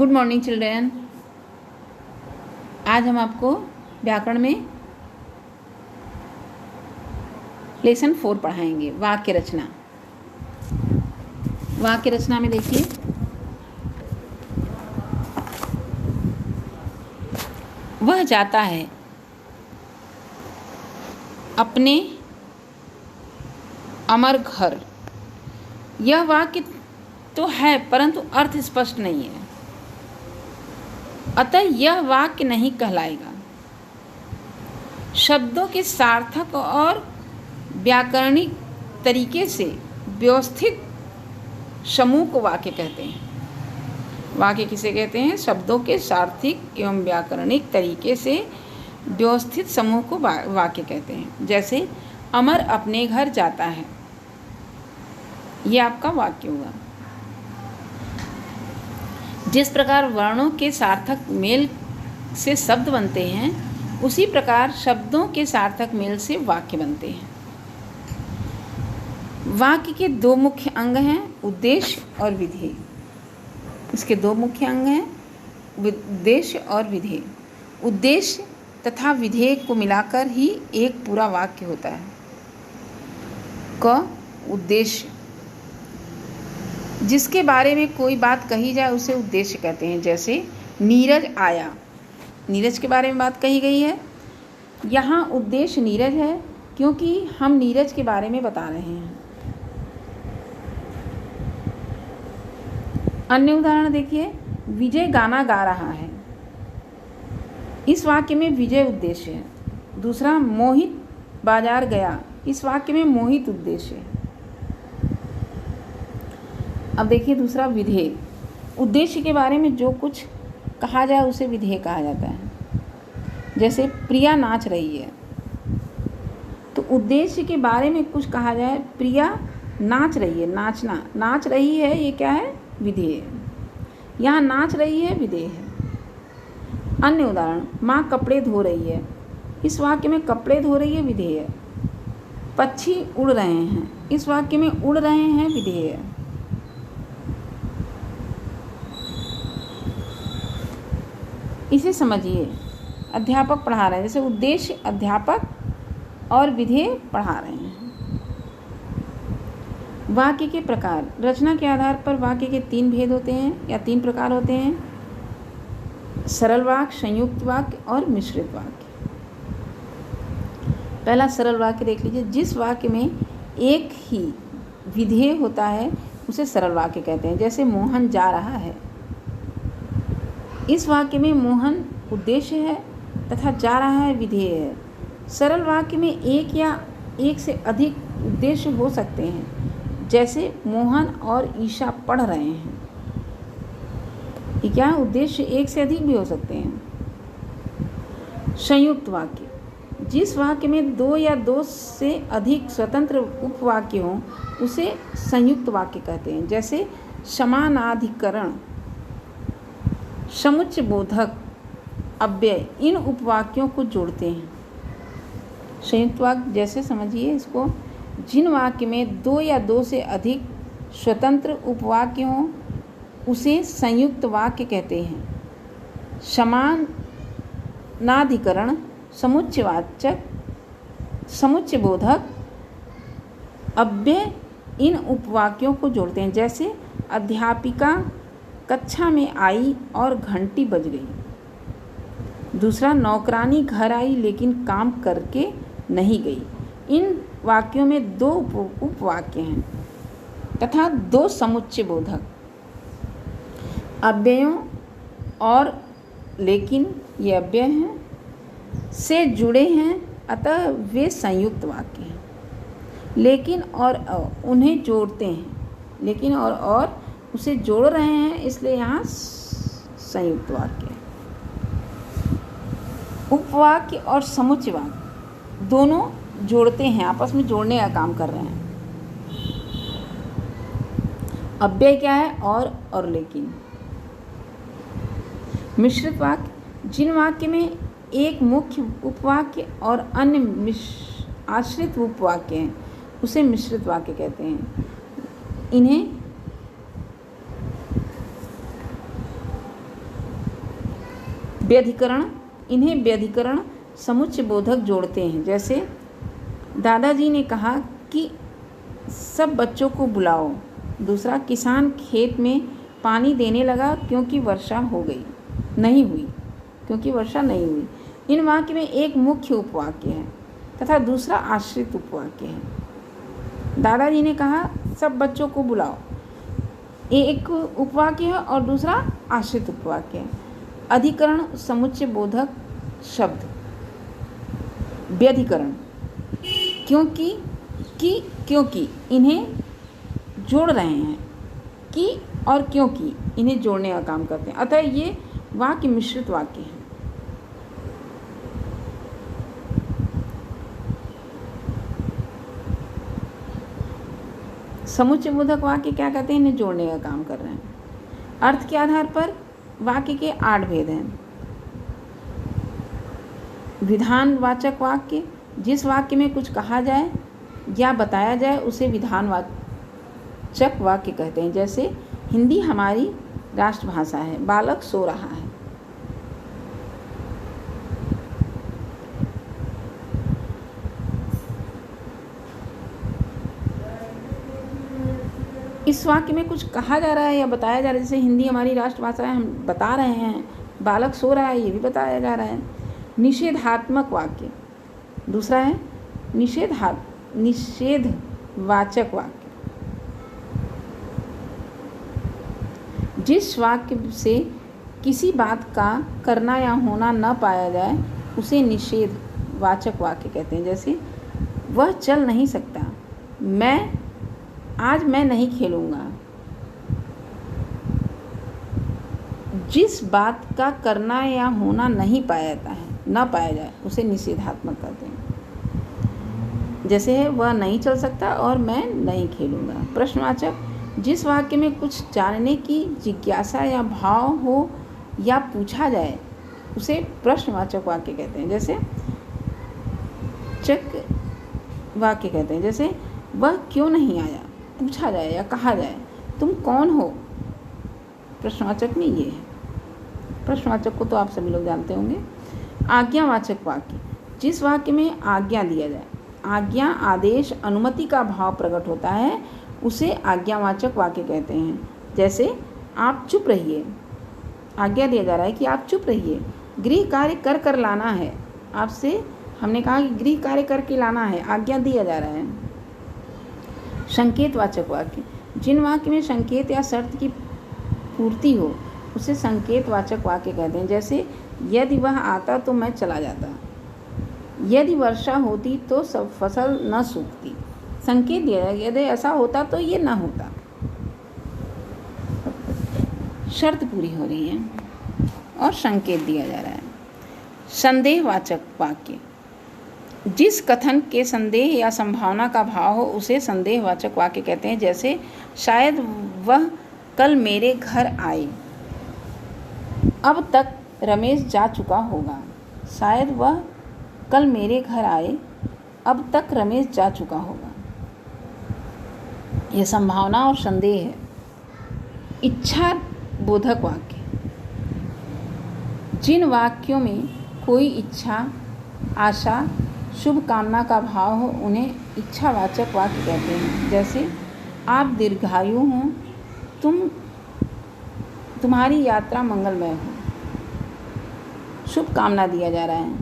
Good morning children. आज हम आपको व्याकरण में लेसन 4 पढ़ाएंगे। वाक्य रचना। वाक्य रचना में देखिए, वह जाता है अपने अमर घर। यह वाक्य तो है परंतु अर्थ स्पष्ट नहीं है, अतः यह वाक्य नहीं कहलाएगा। शब्दों के सार्थक और व्याकरणिक तरीके से व्यवस्थित समूह को वाक्य कहते हैं। वाक्य किसे कहते हैं? शब्दों के सार्थक एवं व्याकरणिक तरीके से व्यवस्थित समूह को वाक्य कहते हैं। जैसे अमर अपने घर जाता है, यह आपका वाक्य हुआ। जिस प्रकार वर्णों के सार्थक मेल से शब्द बनते हैं, उसी प्रकार शब्दों के सार्थक मेल से वाक्य बनते हैं। वाक्य के 2 मुख्य अंग हैं, उद्देश्य और विधेय। इसके 2 मुख्य अंग हैं, उद्देश्य और विधेय। उद्देश्य तथा विधेय को मिलाकर ही एक पूरा वाक्य होता है। क उद्देश्य, जिसके बारे में कोई बात कही जाए उसे उद्देश्य कहते हैं। जैसे नीरज आया, नीरज के बारे में बात कही गई है, यहाँ उद्देश्य नीरज है क्योंकि हम नीरज के बारे में बता रहे हैं। अन्य उदाहरण देखिए, विजय गाना गा रहा है, इस वाक्य में विजय उद्देश्य है। दूसरा, मोहित बाजार गया, इस वाक्य में मोहित उद्देश्य है। अब देखिए दूसरा, विधेय। उद्देश्य के बारे में जो कुछ कहा जाए उसे विधेय कहा जाता है। जैसे प्रिया नाच रही है, तो उद्देश्य के बारे में कुछ कहा जाए, प्रिया नाच रही है, नाचना, नाच रही है, ये क्या है? विधेय। यहाँ नाच रही है, विधेय है। अन्य उदाहरण, माँ कपड़े धो रही है, इस वाक्य में कपड़े धो रही है, विधेय है। पक्षी उड़ रहे हैं, इस वाक्य में उड़ रहे हैं, विधेय है। इसे समझिए, अध्यापक पढ़ा रहे हैं, जैसे उद्देश्य अध्यापक और विधेय पढ़ा रहे हैं। वाक्य के प्रकार। रचना के आधार पर वाक्य के 3 भेद होते हैं या 3 प्रकार होते हैं: सरल वाक्य, संयुक्त वाक्य और मिश्रित वाक्य। पहला सरल वाक्य देख लीजिए। जिस वाक्य में एक ही विधेय होता है उसे सरल वाक्य कहते हैं। जैसे मोहन जा रहा है, इस वाक्य में मोहन उद्देश्य है तथा जा रहा है विधेय है। सरल वाक्य में एक या एक से अधिक उद्देश्य हो सकते हैं। जैसे मोहन और ईशा पढ़ रहे हैं, ये क्या है? उद्देश्य एक से अधिक भी हो सकते हैं। संयुक्त वाक्य। जिस वाक्य में 2 या 2 से अधिक स्वतंत्र उपवाक्य हों उसे संयुक्त वाक्य कहते हैं। जैसे समानाधिकरण, समुच्चय बोधक, अव्यय, इन उपवाक्यों को जोड़ते हैं। संयुक्त वाक्य जैसे समझिए इसको, जिन वाक्य में 2 या 2 से अधिक स्वतंत्र उपवाक्य हों उसे संयुक्त वाक्य कहते हैं। समानाधिकरण, समुच्चयवाचक, समुच्चय बोधक, अव्यय, इन उपवाक्यों को जोड़ते हैं। जैसे अध्यापिका कक्षा में आई और घंटी बज गई। दूसरा, नौकरानी घर आई लेकिन काम करके नहीं गई। इन वाक्यों में 2 उपवाक्य हैं तथा 2 समुच्चय बोधक। अव्ययों और लेकिन, ये अव्यय हैं, से जुड़े हैं, अतः वे संयुक्त वाक्य हैं। लेकिन और उन्हें जोड़ते हैं, लेकिन और उसे जोड़ रहे हैं, इसलिए यहाँ संयुक्त वाक्य है। उपवाक्य और समुच्चय वाक्य दोनों जोड़ते हैं, आपस में जोड़ने का काम कर रहे हैं। अव्यय क्या है? और लेकिन। मिश्रित वाक्य। जिन वाक्य में एक मुख्य उपवाक्य और अन्य आश्रित उपवाक्य हैं उसे मिश्रित वाक्य कहते हैं। इन्हें व्यधिकरण, इन्हें व्यधिकरण समुच्चय बोधक जोड़ते हैं। जैसे दादाजी ने कहा कि सब बच्चों को बुलाओ। दूसरा, किसान खेत में पानी देने लगा क्योंकि वर्षा नहीं हुई। इन वाक्य में एक मुख्य उपवाक्य है तथा दूसरा आश्रित उपवाक्य है। दादाजी ने कहा सब बच्चों को बुलाओ, एक उपवाक्य है और दूसरा आश्रित उपवाक्य है। अधिकरण समुच्चय बोधक शब्द। व्यधिकरण, क्योंकि इन्हें जोड़ रहे हैं, कि और क्योंकि इन्हें जोड़ने का काम करते हैं, अतः ये वाक्य मिश्रित वाक्य है। समुच्चय बोधक वाक्य क्या कहते हैं? इन्हें जोड़ने का काम कर रहे हैं। अर्थ के आधार पर वाक्य के 8 भेद हैं। विधानवाचक वाक्य, जिस वाक्य में कुछ कहा जाए या बताया जाए उसे विधानवाचक वाक्य कहते हैं। जैसे हिंदी हमारी राष्ट्रभाषा है, बालक सो रहा है। इस वाक्य में कुछ कहा जा रहा है या बताया जा रहा है, जैसे हिंदी हमारी राष्ट्रभाषा है, हम बता रहे हैं, बालक सो रहा है, ये भी बताया जा रहा है। निषेधात्मक वाक्य, दूसरा है निषेधवाचक वाक्य, जिस वाक्य से किसी बात का करना या होना न पाया जाए उसे निषेधवाचक वाक्य कहते हैं। जैसे वह चल नहीं सकता, आज मैं नहीं खेलूँगा। जिस बात का करना या होना न पाया जाए उसे निषेधात्मक कहते हैं। जैसे है वह नहीं चल सकता और मैं नहीं खेलूँगा। प्रश्नवाचक, जिस वाक्य में कुछ जानने की जिज्ञासा या भाव हो या पूछा जाए उसे प्रश्नवाचक वाक्य कहते हैं। जैसे चक वाक्य कहते हैं। जैसे वह क्यों नहीं आया, पूछा जाए या कहा जाए तुम कौन हो, प्रश्नवाचक में ये है। प्रश्नवाचक को तो आप सभी लोग जानते होंगे। आज्ञावाचक वाक्य, जिस वाक्य में आज्ञा दिया जाए, आज्ञा, आदेश, अनुमति का भाव प्रकट होता है उसे आज्ञावाचक वाक्य कहते हैं। जैसे आप चुप रहिए, आज्ञा दिया जा रहा है कि आप चुप रहिए। गृह कार्य कर लाना है, आपसे हमने कहा कि गृह कार्य करके लाना है, आज्ञा दिया जा रहा है। संकेतवाचक वाक्य, जिन वाक्य में संकेत या शर्त की पूर्ति हो उसे संकेतवाचक वाक्य कहते हैं। जैसे यदि वह आता तो मैं चला जाता, यदि वर्षा होती तो सब फसल न सूखती। संकेत दिया जाए, यदि ऐसा होता तो ये ना होता, शर्त पूरी हो रही है और संकेत दिया जा रहा है। संदेहवाचक वाक्य, जिस कथन के संदेह या संभावना का भाव हो उसे संदेहवाचक वाक्य कहते हैं। जैसे शायद वह कल मेरे घर आए, अब तक रमेश जा चुका होगा। शायद वह कल मेरे घर आए, अब तक रमेश जा चुका होगा। यह संभावना और संदेह है। इच्छा बोधक वाक्य, जिन वाक्यों में कोई इच्छा, आशा, शुभ कामना का भाव हो उन्हें इच्छावाचक वाक्य कहते हैं। जैसे आप दीर्घायु हों, तुम्हारी यात्रा मंगलमय हो। शुभ कामना दिया जा रहा है,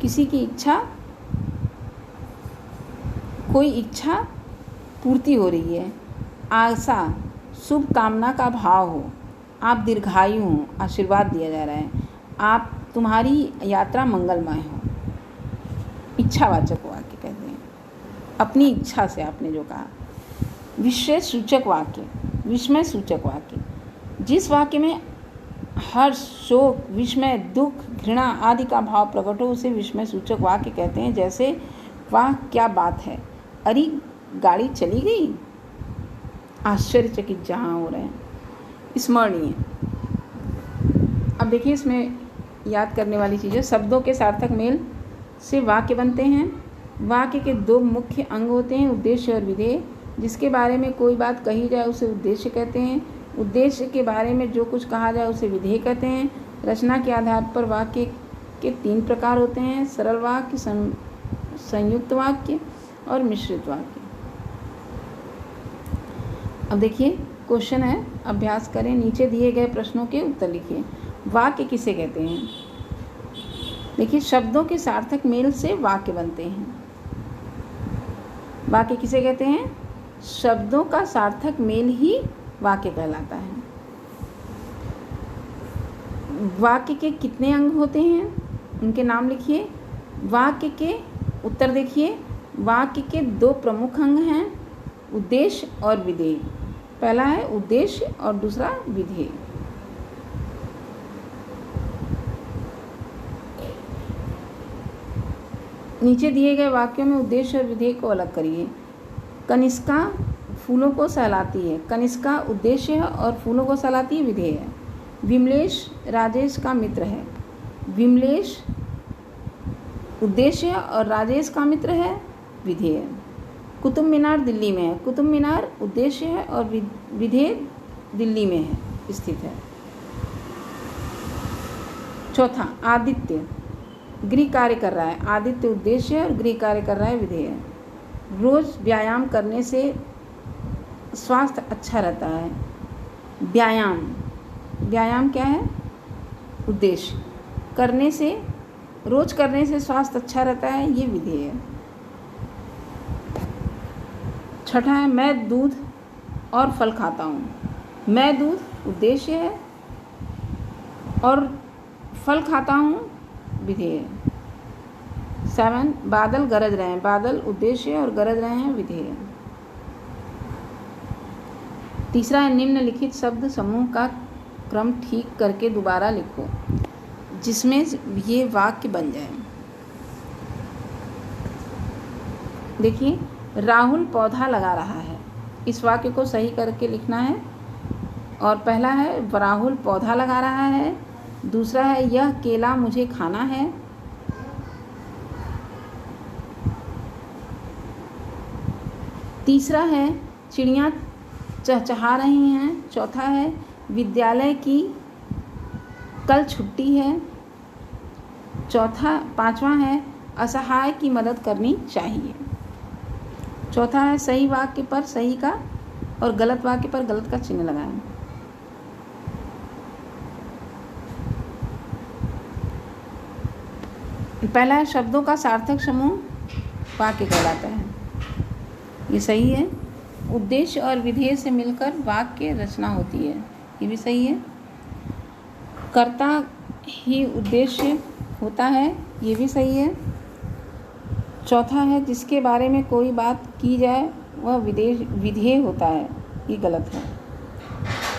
किसी की इच्छा, कोई इच्छा पूर्ति हो रही है। आशा, शुभ कामना का भाव हो, आप दीर्घायु हों, आशीर्वाद दिया जा रहा है, तुम्हारी यात्रा मंगलमय हो। इच्छावाचक वाक्य कहते हैं, अपनी इच्छा से आपने जो कहा। विस्मय सूचक वाक्य, जिस वाक्य में हर्ष, शोक, विस्मय, दुख, घृणा आदि का भाव प्रकट हो उसे विस्मय सूचक वाक्य कहते हैं। जैसे वाह क्या बात है, अरे गाड़ी चली गई, आश्चर्यचकित जहाँ हो रहे हैं। स्मरणीय, अब देखिए इसमें याद करने वाली चीज़ें, शब्दों के सार्थक मेल से वाक्य बनते हैं। वाक्य के 2 मुख्य अंग होते हैं, उद्देश्य और विधेय। जिसके बारे में कोई बात कही जाए उसे उद्देश्य कहते हैं। उद्देश्य के बारे में जो कुछ कहा जाए उसे विधेय कहते हैं। रचना के आधार पर वाक्य के 3 प्रकार होते हैं, सरल वाक्य, संयुक्त वाक्य और मिश्रित वाक्य। अब देखिए क्वेश्चन है, अभ्यास करें। नीचे दिए गए प्रश्नों के उत्तर लिखिए। वाक्य किसे कहते हैं? देखिए, शब्दों के सार्थक मेल से वाक्य बनते हैं। वाक्य किसे कहते हैं? शब्दों का सार्थक मेल ही वाक्य कहलाता है। वाक्य के कितने अंग होते हैं, उनके नाम लिखिए। वाक्य के उत्तर देखिए। वाक्य के 2 प्रमुख अंग हैं, उद्देश्य और विधेय। पहला है उद्देश्य और दूसरा विधेय। नीचे दिए गए वाक्यों में उद्देश्य और विधेय को अलग करिए। कनिष्का फूलों को सहलाती है। कनिष्का उद्देश्य है और फूलों को सहलाती है विधेय है। विमलेश राजेश का मित्र है। विमलेश उद्देश्य है और राजेश का मित्र है विधेय है। कुतुब मीनार दिल्ली में है। कुतुब मीनार उद्देश्य है और विधेय दिल्ली में है, स्थित है। चौथा, आदित्य गृह कार्य कर रहा है। आदित्य उद्देश्य है और गृह कार्य कर रहा है विधेय है। रोज व्यायाम करने से स्वास्थ्य अच्छा रहता है। व्यायाम क्या है? उद्देश्य। करने से, रोज करने से स्वास्थ्य अच्छा रहता है, ये विधेय है। छठा है, मैं दूध और फल खाता हूँ। मैं दूध उद्देश्य है और फल खाता हूँ विधेय है। 7, बादल गरज रहे हैं। बादल उद्देश्य है और गरज रहे हैं विधेय है। तीसरा है, निम्नलिखित शब्द समूह का क्रम ठीक करके दोबारा लिखो जिसमें ये वाक्य बन जाए। देखिए, राहुल पौधा लगा रहा है। इस वाक्य को सही करके लिखना है। और पहला है, राहुल पौधा लगा रहा है। दूसरा है, यह केला मुझे खाना है। तीसरा है, चिड़ियाँ चहचहा रही हैं। चौथा है, विद्यालय की कल छुट्टी है। पांचवा है, असहाय की मदद करनी चाहिए। चौथा है, सही वाक्य पर सही का और गलत वाक्य पर गलत का चिन्ह लगाएं। पहला है, शब्दों का सार्थक समूह वाक्य कहलाता है, ये सही है। उद्देश्य और विधेय से मिलकर वाक्य रचना होती है, ये भी सही है। कर्ता ही उद्देश्य होता है, ये भी सही है। चौथा है, जिसके बारे में कोई बात की जाए वह विधेय होता है, ये गलत है।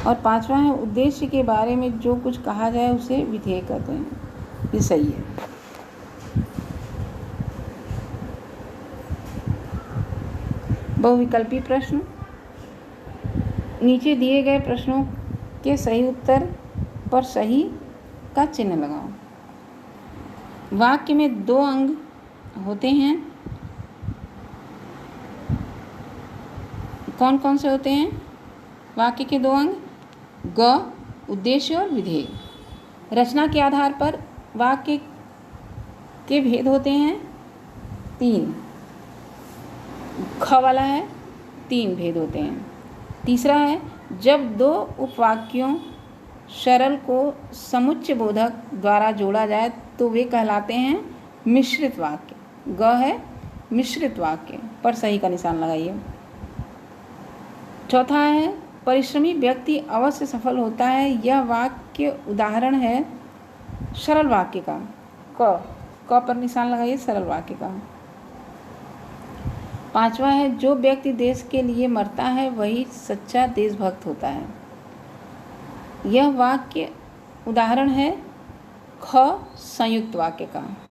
और पांचवा है, उद्देश्य के बारे में जो कुछ कहा जाए उसे विधेय कहते हैं, ये सही है। बहुविकल्पी प्रश्न। नीचे दिए गए प्रश्नों के सही उत्तर पर सही का चिन्ह लगाओ। वाक्य में 2 अंग होते हैं, कौन कौन से होते हैं? वाक्य के 2 अंग, ग उद्देश्य और विधेय। रचना के आधार पर वाक्य के भेद होते हैं 3। ख वाला है 3 भेद होते हैं। तीसरा है, जब 2 उपवाक्यों सरल को समुच्चय बोधक द्वारा जोड़ा जाए तो वे कहलाते हैं मिश्रित वाक्य। ग है मिश्रित वाक्य पर सही का निशान लगाइए। चौथा है, परिश्रमी व्यक्ति अवश्य सफल होता है, यह वाक्य उदाहरण है सरल वाक्य का। क पर निशान लगाइए सरल वाक्य का। पांचवा है, जो व्यक्ति देश के लिए मरता है वही सच्चा देशभक्त होता है, यह वाक्य उदाहरण है ख संयुक्त वाक्य का।